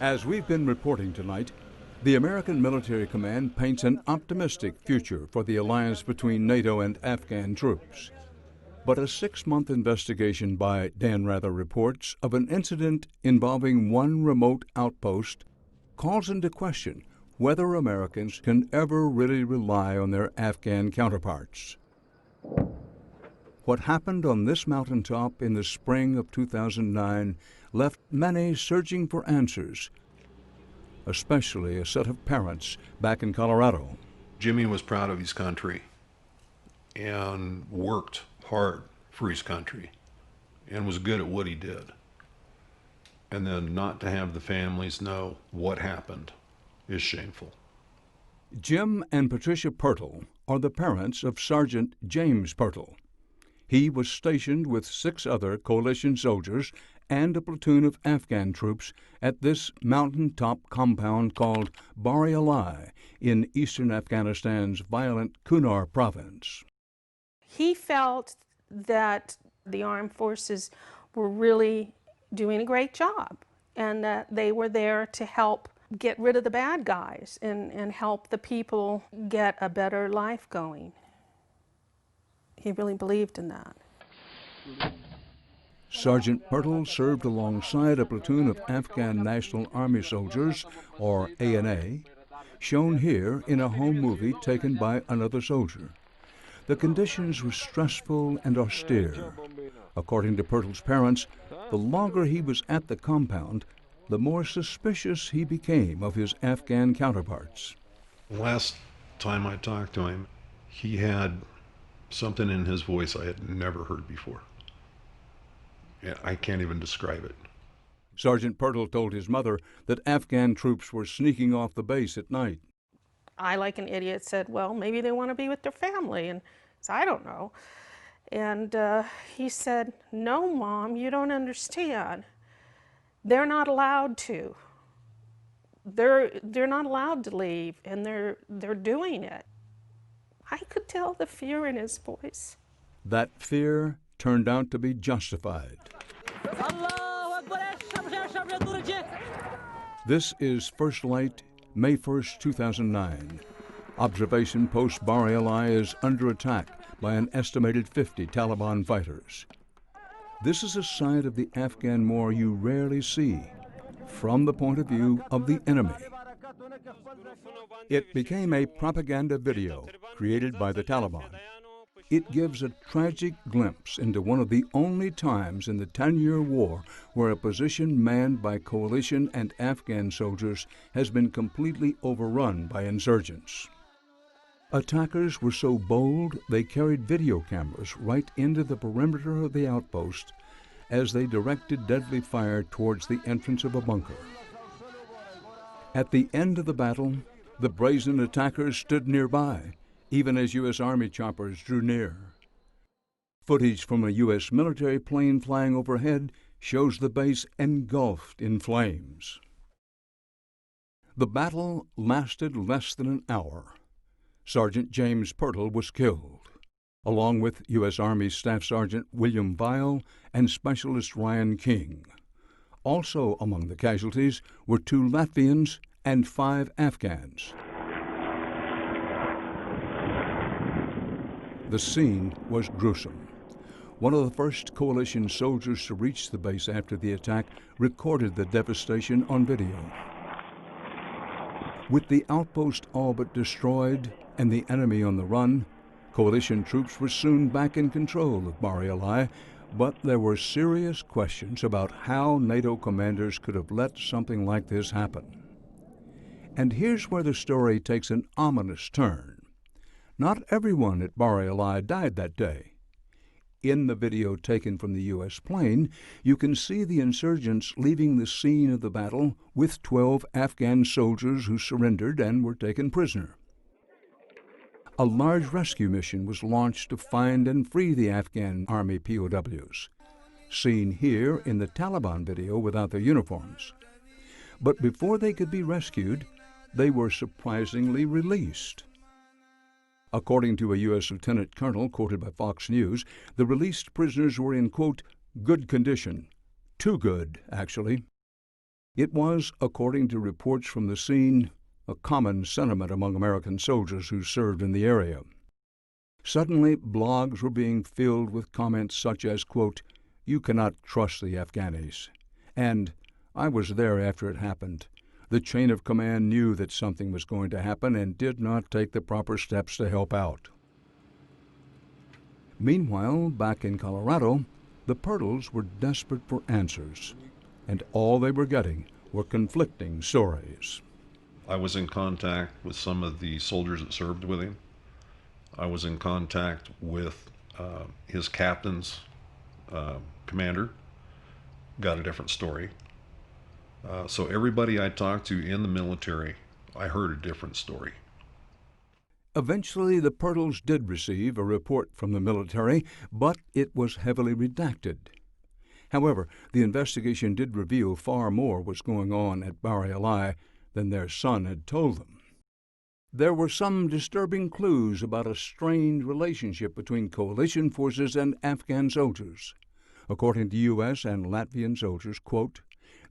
As we've been reporting tonight, the American Military Command paints an optimistic future for the alliance between NATO and Afghan troops. But a 6-month investigation by Dan Rather reports of an incident involving one remote outpost calls into question whether Americans can ever really rely on their Afghan counterparts. What happened on this mountaintop in the spring of 2009 left many searching for answers, especially a set of parents back in Colorado. Jimmy was proud of his country and worked hard for his country and was good at what he did. And then not to have the families know what happened is shameful. Jim and Patricia Pirtle are the parents of Sergeant James Pirtle. He was stationed with 6 other coalition soldiers and a platoon of Afghan troops at this mountaintop compound called Bari Alai in eastern Afghanistan's violent Kunar province. He felt that the armed forces were really doing a great job and that they were there to help get rid of the bad guys and help the people get a better life going. He really believed in that. Sergeant Pirtle served alongside a platoon of Afghan National Army soldiers, or ANA, shown here in a home movie taken by another soldier. The conditions were stressful and austere. According to Pirtle's parents, the longer he was at the compound, the more suspicious he became of his Afghan counterparts. Last time I talked to him, he had something in his voice I had never heard before. I can't even describe it. Sergeant Pirtle told his mother that Afghan troops were sneaking off the base at night. I, like an idiot, said, well, maybe they want to be with their family, and so I don't know. And he said, no, Mom, you don't understand. They're not allowed to. They're not allowed to leave, and they're doing it. I could tell the fear in his voice. That fear turned out to be justified. This is First Light, May 1st, 2009. Observation post Bari Alai is under attack by an estimated 50 Taliban fighters. This is a side of the Afghan war you rarely see, from the point of view of the enemy. It became a propaganda video created by the Taliban. It gives a tragic glimpse into one of the only times in the 10-year war where a position manned by coalition and Afghan soldiers has been completely overrun by insurgents. Attackers were so bold they carried video cameras right into the perimeter of the outpost as they directed deadly fire towards the entrance of a bunker. At the end of the battle, the brazen attackers stood nearby, even as U.S. Army choppers drew near. Footage from a U.S. military plane flying overhead shows the base engulfed in flames. The battle lasted less than an hour. Sergeant James Pirtle was killed, along with U.S. Army Staff Sergeant William Weil and Specialist Ryan King. Also among the casualties were 2 Latvians and 5 Afghans. The scene was gruesome. One of the first coalition soldiers to reach the base after the attack recorded the devastation on video. With the outpost all but destroyed and the enemy on the run, coalition troops were soon back in control of Bari Alai, but there were serious questions about how NATO commanders could have let something like this happen. And here's where the story takes an ominous turn. Not everyone at Bari Alai died that day. In the video taken from the U.S. plane, you can see the insurgents leaving the scene of the battle with 12 Afghan soldiers who surrendered and were taken prisoner. A large rescue mission was launched to find and free the Afghan Army POWs, seen here in the Taliban video without their uniforms. But before they could be rescued, they were surprisingly released. According to a U.S. lieutenant colonel quoted by Fox News, the released prisoners were in, quote, good condition. Too good, actually. It was, according to reports from the scene, a common sentiment among American soldiers who served in the area. Suddenly, blogs were being filled with comments such as, quote, "You cannot trust the Afghanis," and "I was there after it happened. The chain of command knew that something was going to happen and did not take the proper steps to help out." Meanwhile, back in Colorado, the Pirtles were desperate for answers, and all they were getting were conflicting stories. I was in contact with some of the soldiers that served with him. I was in contact with his captain's commander, got a different story. So everybody I talked to in the military, I heard a different story. Eventually, the Pirtles did receive a report from the military, but it was heavily redacted. However, the investigation did reveal far more was going on at Bari Alai than their son had told them. There were some disturbing clues about a strained relationship between coalition forces and Afghan soldiers. According to U.S. and Latvian soldiers, quote,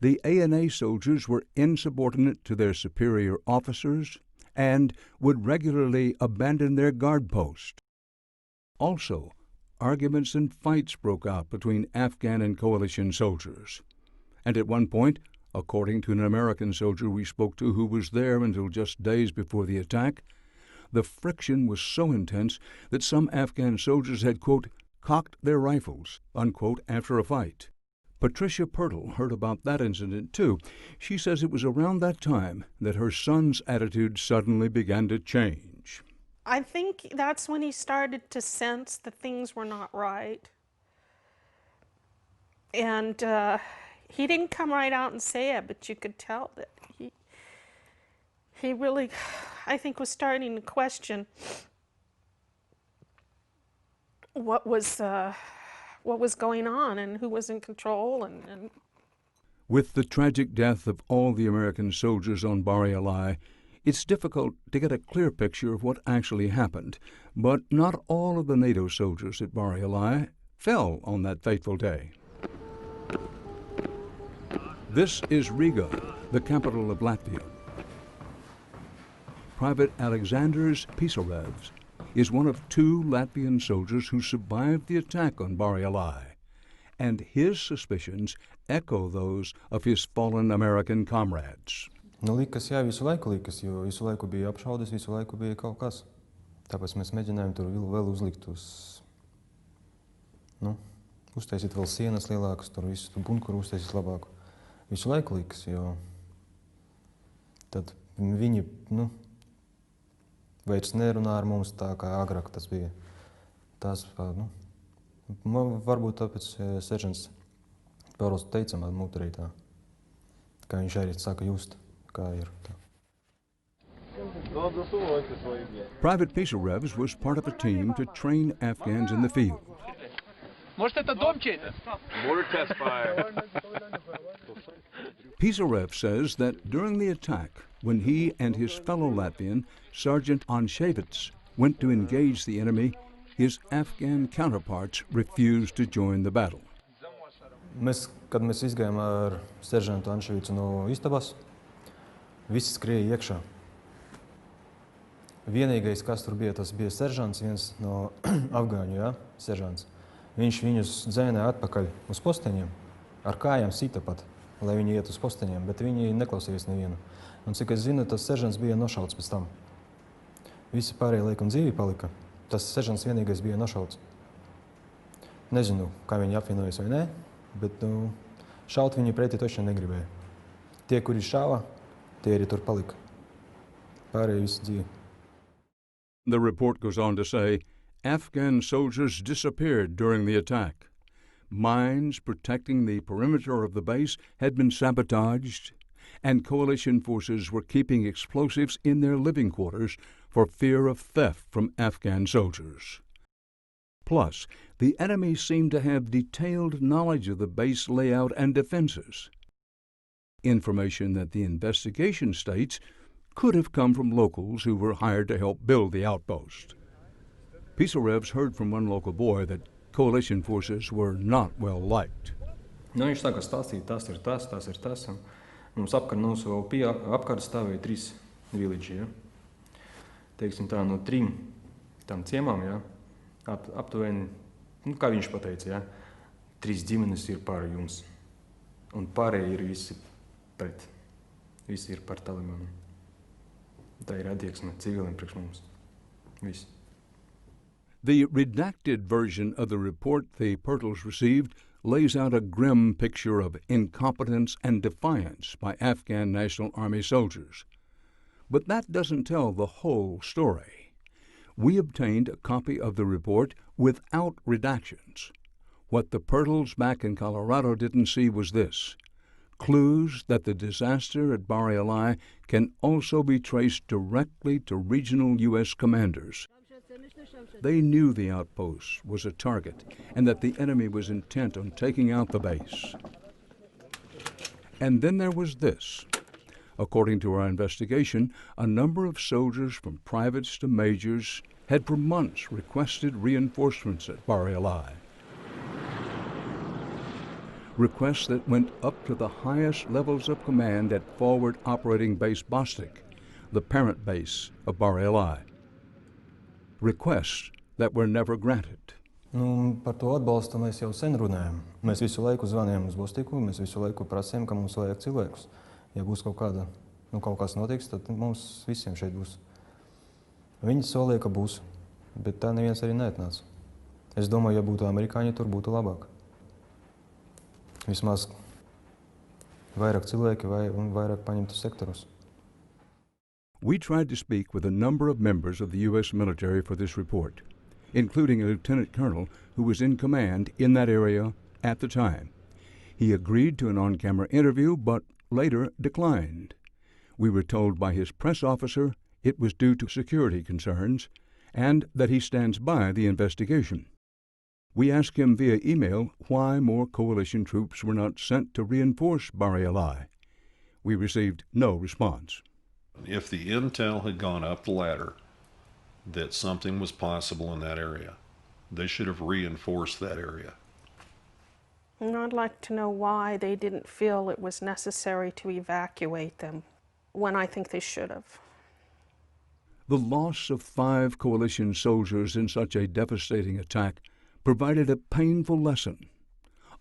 "The ANA soldiers were insubordinate to their superior officers and would regularly abandon their guard post." Also, arguments and fights broke out between Afghan and coalition soldiers. And at one point, according to an American soldier we spoke to who was there until just days before the attack, the friction was so intense that some Afghan soldiers had, quote, "cocked their rifles," unquote, after a fight. Patricia Pirtle heard about that incident, too. She says it was around that time that her son's attitude suddenly began to change. I think that's when he started to sense that things were not right. And he didn't come right out and say it, but you could tell that he really, I think, was starting to question what was going on and who was in control. And With the tragic death of all the American soldiers on Bari Alai, it's difficult to get a clear picture of what actually happened, but not all of the NATO soldiers at Bari Alai fell on that fateful day. This is Riga, the capital of Latvia. Private Alexanders Pisarevs is one of two Latvian soldiers who survived the attack on Bari Alai, and his suspicions echo those of his fallen American comrades. Likas, jā, visu laiku bija apšaudes, visu laiku bija kaut kas. Tāpēc mēs mēģinājām tur vēl uzlikt uztaisīt vēl sienas lielākas, tur visu bunkuru uztaisīt labāku. Visu laiku likas, jo tad viņi, vairs nerunā ar mums tā, kā agrāk tas bija. Tas, varbūt tāpēc seržants Pauls teica man mutrī tā, kā viņš arī saka just. Private Pisarevs was part of a team to train Afghans in the field. Pisarev says that during the attack, when he and his fellow Latvian, Sergeant Anshevitz, went to engage the enemy, his Afghan counterparts refused to join the battle. Kad mēs izgājām ar seržantu Anševicu no istabas, visi skrēja iekšā. Vienīgais, kas tur bija, tas bija seržants, viens no afgāņu, seržants. Viņš viņus dzēnēja atpakaļ uz posteņiem, ar kājām sita pat, lai viņi iet uz posteņiem, bet viņi neklausījās nevienu. Un cik es zinu, tas seržants bija nošauts pēc tam. Visi pārējie laikam dzīvi palika, tas seržants vienīgais bija nošauts. Nezinu, kā viņi apvienojas vai nē, bet šaut viņi pretī toši negribēja. Tie, kuri šāva, tie arī tur palika. Pārējie visi dzīvi. The report goes on to say, Afghan soldiers disappeared during the attack. Mines protecting the perimeter of the base had been sabotaged, and coalition forces were keeping explosives in their living quarters for fear of theft from Afghan soldiers. Plus, the enemy seemed to have detailed knowledge of the base layout and defenses. Information that the investigation states could have come from locals who were hired to help build the outpost. Pisarevs heard from one local boy that coalition forces were not well liked. Viņš sāka stāstīt, tas ir tas. Mums mūsu apkārt stāvēja 3 village'i, ja? Teiksim tā, no 3 tām ciemām, ja? Aptuveni, kā viņš pateica, ja? 3 ģimenes ir par jums, un pārējie ir visi pret. Visi ir par Talibanu. Tā ir attieksme civiliem priekš mums. Visi. The redacted version of the report the Pirtles received lays out a grim picture of incompetence and defiance by Afghan National Army soldiers. But that doesn't tell the whole story. We obtained a copy of the report without redactions. What the Pirtles back in Colorado didn't see was this: clues that the disaster at Bari Alai can also be traced directly to regional U.S. commanders. They knew the outpost was a target and that the enemy was intent on taking out the base. And then there was this. According to our investigation, a number of soldiers from privates to majors had for months requested reinforcements at Bari Alai. Requests that went up to the highest levels of command at Forward Operating Base Bostik, the parent base of Bari Alai. Requests that were never granted. Par to atbalstu mēs jau sen runājam. Mēs visu laiku zvanījām uz Bostiku, mēs visu laiku prasījām, ka mums vajag cilvēkus. Ja būs kaut kas notiks, tad mums visiem šeit būs. Viņi solīja, ka būs, bet tā neviens arī neatnāca. Es domāju, ja būtu amerikāņi, tur būtu labāk. Vismaz vairāk cilvēki un vairāk paņemtu sektorus. We tried to speak with a number of members of the U.S. military for this report, including a lieutenant colonel who was in command in that area at the time. He agreed to an on-camera interview, but later declined. We were told by his press officer it was due to security concerns and that he stands by the investigation. We asked him via email why more coalition troops were not sent to reinforce Bari Alai. We received no response. If the intel had gone up the ladder that something was possible in that area, they should have reinforced that area. And I'd like to know why they didn't feel it was necessary to evacuate them when I think they should have. The loss of 5 coalition soldiers in such a devastating attack provided a painful lesson.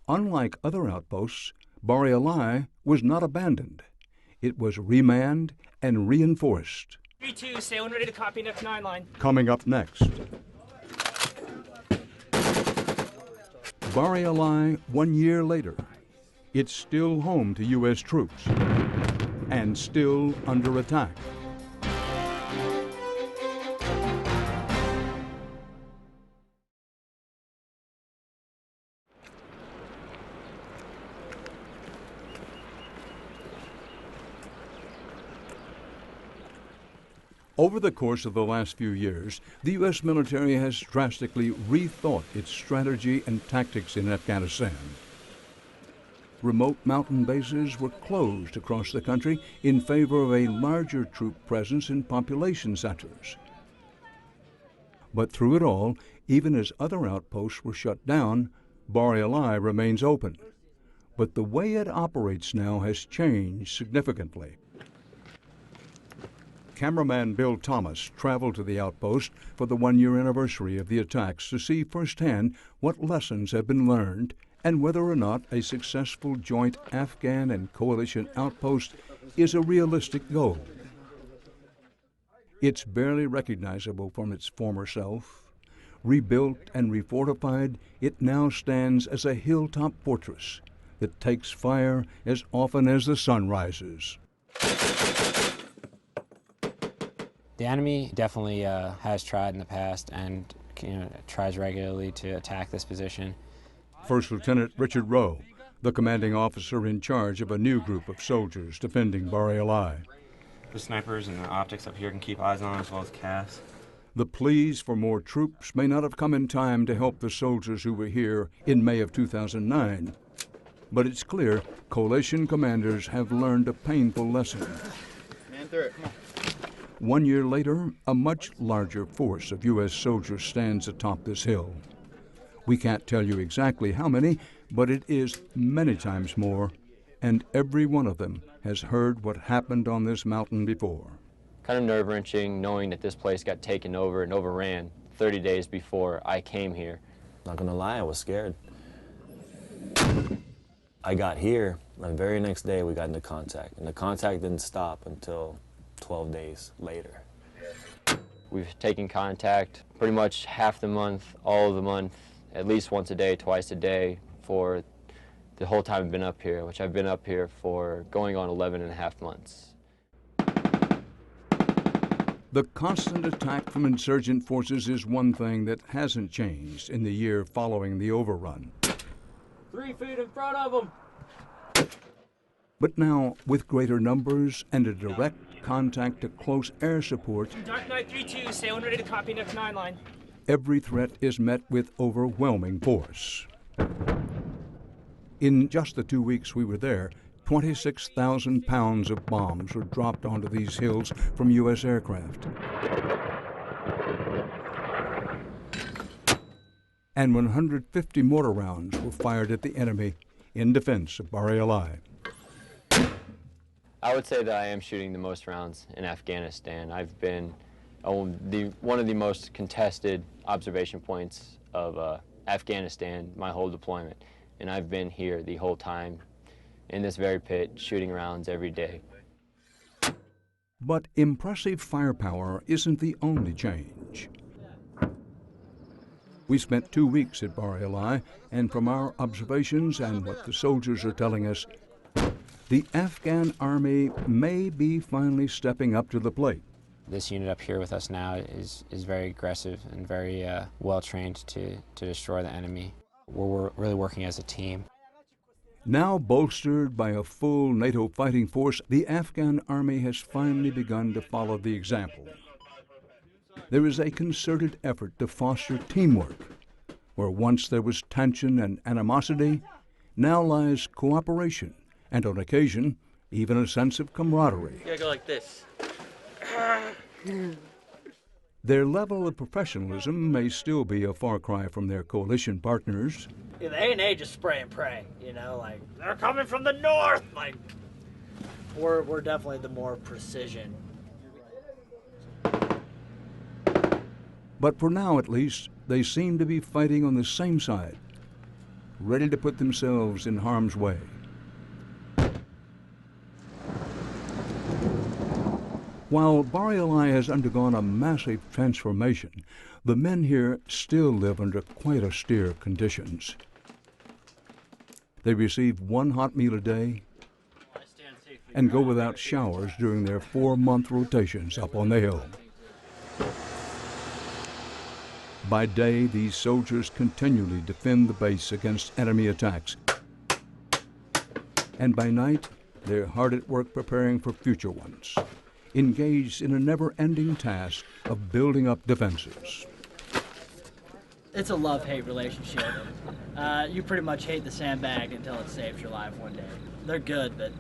Unlike other outposts, Bari Alai was not abandoned. It was remanned and reinforced. 3-2, stay on ready to copy next 9 line. Coming up next. Bari Alai 1 year later. It's still home to U.S. troops and still under attack. Over the course of the last few years, the U.S. military has drastically rethought its strategy and tactics in Afghanistan. Remote mountain bases were closed across the country in favor of a larger troop presence in population centers. But through it all, even as other outposts were shut down, Bari Alai remains open. But the way it operates now has changed significantly. Cameraman Bill Thomas traveled to the outpost for the 1-year anniversary of the attacks to see firsthand what lessons have been learned and whether or not a successful joint Afghan and coalition outpost is a realistic goal. It's barely recognizable from its former self. Rebuilt and refortified, it now stands as a hilltop fortress that takes fire as often as the sun rises. The enemy definitely has tried in the past and tries regularly to attack this position. First Lieutenant Richard Rowe, the commanding officer in charge of a new group of soldiers defending Bari Alai. The snipers and the optics up here can keep eyes on as well as CAS. The pleas for more troops may not have come in time to help the soldiers who were here in May of 2009. But it's clear coalition commanders have learned a painful lesson. Man through it, come on. 1 year later, a much larger force of U.S. soldiers stands atop this hill. We can't tell you exactly how many, but it is many times more and every one of them has heard what happened on this mountain before. Kind of nerve-wrenching knowing that this place got taken over and overran 30 days before I came here. Not gonna lie, I was scared. I got here, the very next day we got into contact, and the contact didn't stop until 12 days later. We've taken contact pretty much half the month, all of the month, at least once a day, twice a day for the whole time I've been up here, which I've been up here for going on 11 and a half months. The constant attack from insurgent forces is one thing that hasn't changed in the year following the overrun. 3 feet in front of them. But now, with greater numbers and a direct contact to close air support, Dark Knight 3-2, stay on ready to copy next 9 line. every threat is met with overwhelming force. In just the 2 weeks we were there, 26,000 pounds of bombs were dropped onto these hills from U.S. aircraft. And 150 mortar rounds were fired at the enemy in defense of Bari Alai. I would say that I am shooting the most rounds in Afghanistan. I've been one of the most contested observation points of Afghanistan my whole deployment. And I've been here the whole time in this very pit, shooting rounds every day. But impressive firepower isn't the only change. We spent 2 weeks at Bari Alai, and from our observations and what the soldiers are telling us, the Afghan army may be finally stepping up to the plate. This unit up here with us now is very aggressive and very well trained to destroy the enemy. We're really working as a team. Now bolstered by a full NATO fighting force, the Afghan army has finally begun to follow the example. There is a concerted effort to foster teamwork. Where once there was tension and animosity, now lies cooperation, and on occasion, even a sense of camaraderie. You gotta go like this. Their level of professionalism may still be a far cry from their coalition partners. Yeah, the A&A just spray and pray, you know, like, they're coming from the north! Like, we're definitely the more precision. But for now, at least, they seem to be fighting on the same side, ready to put themselves in harm's way. While Bari Alai has undergone a massive transformation, the men here still live under quite austere conditions. They receive one hot meal a day and go without showers during their 4-month rotations up on the hill. By day, these soldiers continually defend the base against enemy attacks. And by night, they're hard at work preparing for future ones, engaged in a never-ending task of building up defenses. It's a love-hate relationship. You pretty much hate the sandbag until it saves your life one day. They're good, but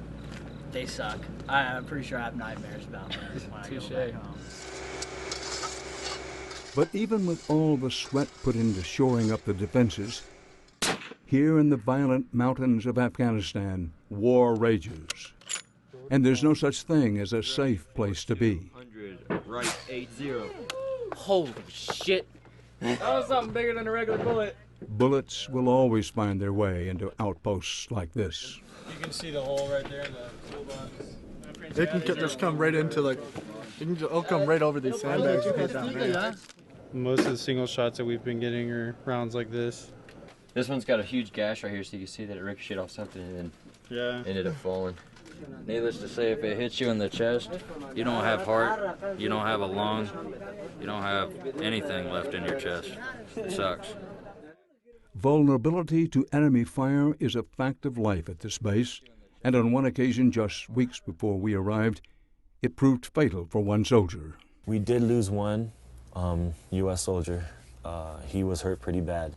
they suck. I'm pretty sure I have nightmares about them when I go back home. But even with all the sweat put into shoring up the defenses, here in the violent mountains of Afghanistan, war rages. And there's no such thing as a safe place to be. 100, right, 80. Holy shit. That was something bigger than a regular bullet. Bullets will always find their way into outposts like this. You can see the hole right there in the toolbox. They can just come right into, like, it'll come right over these sandbags and hit down there. Most of the single shots that we've been getting are rounds like this. This one's got a huge gash right here, so you can see that it ricocheted off something and then ended up falling. Needless to say, if it hits you in the chest, you don't have heart, you don't have a lung, you don't have anything left in your chest. It sucks. Vulnerability to enemy fire is a fact of life at this base, and on one occasion just weeks before we arrived, it proved fatal for one soldier. We did lose one U.S. soldier. He was hurt pretty bad.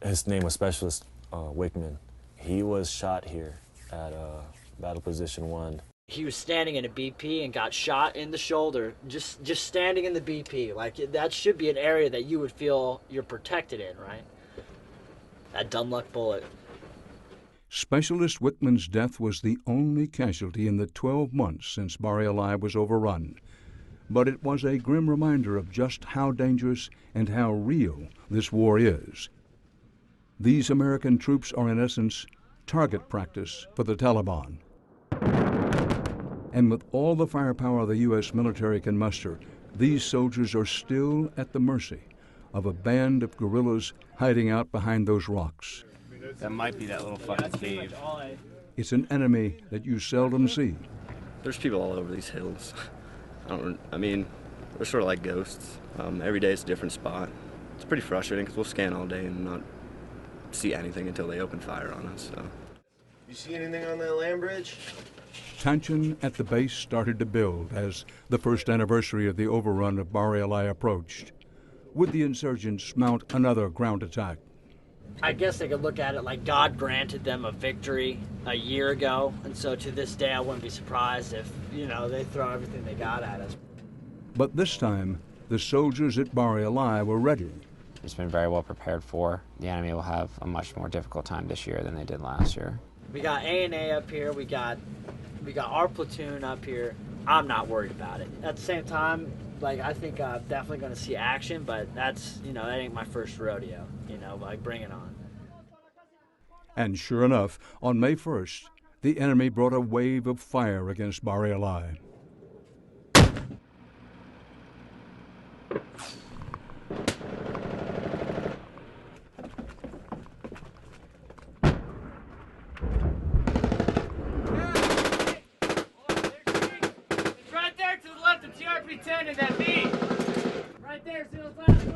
His name was Specialist Wickman. He was shot here at Battle Position 1. He was standing in a BP and got shot in the shoulder, just standing in the BP. Like, that should be an area that you would feel you're protected in, right? That Dunluck bullet. Specialist Wickman's death was the only casualty in the 12 months since Bari Alai was overrun. But it was a grim reminder of just how dangerous and how real this war is. These American troops are in essence target practice for the Taliban. And with all the firepower the U.S. military can muster, these soldiers are still at the mercy of a band of guerrillas hiding out behind those rocks. That might be that little fucking cave. It's an enemy that you seldom see. There's people all over these hills. I mean, we're sort of like ghosts. Every day it's a different spot. It's pretty frustrating because we'll scan all day and not see anything until they open fire on us. So. You see anything on that land bridge? Tension at the base started to build as the first anniversary of the overrun of Bari Alai approached. Would the insurgents mount another ground attack? I guess they could look at it like God granted them a victory a year ago, and so to this day I wouldn't be surprised if, they throw everything they got at us. But this time, the soldiers at Bari Alai were ready. It's been very well prepared for. The enemy will have a much more difficult time this year than they did last year. We got A&A up here, we got our platoon up here. I'm not worried about it. At the same time, I think I'm definitely going to see action, but that's, that ain't my first rodeo, bring it on. And sure enough, on May 1st, the enemy brought a wave of fire against Bari Alai. It's right there to the left of TRP-10 in that V. Right there, see those last.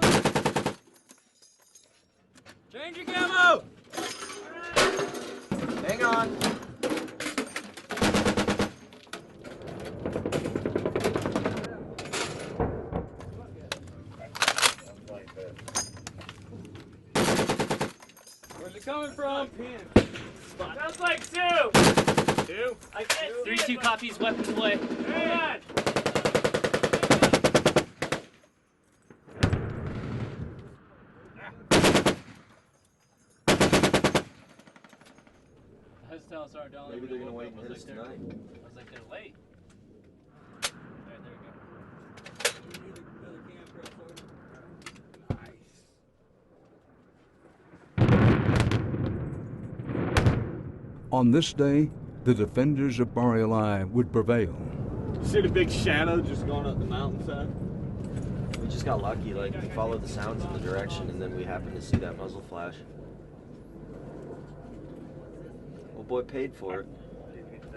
Change your camo! Hang on. Where's it coming from? Sounds like two. Two? I can't see 3-2 copies, weapons away. Hang on. Maybe they're gonna wait and hit us tonight. I was like, they're late. On this day, the defenders of Bari Alai would prevail. You see the big shadow just going up the mountainside? We just got lucky, we followed the sounds in the direction and then we happened to see that muzzle flash. Old boy paid for it.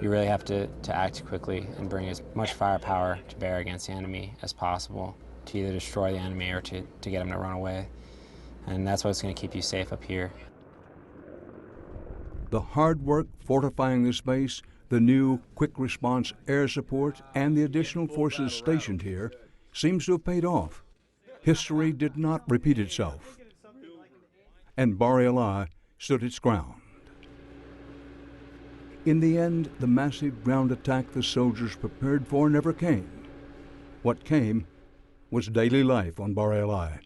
You really have to act quickly and bring as much firepower to bear against the enemy as possible to either destroy the enemy or to get them to run away. And that's what's going to keep you safe up here. The hard work fortifying this base, the new quick response air support, and the additional forces stationed here seems to have paid off. History did not repeat itself. And Bari Alai stood its ground. In the end, the massive ground attack the soldiers prepared for never came. What came was daily life on Bari Alai.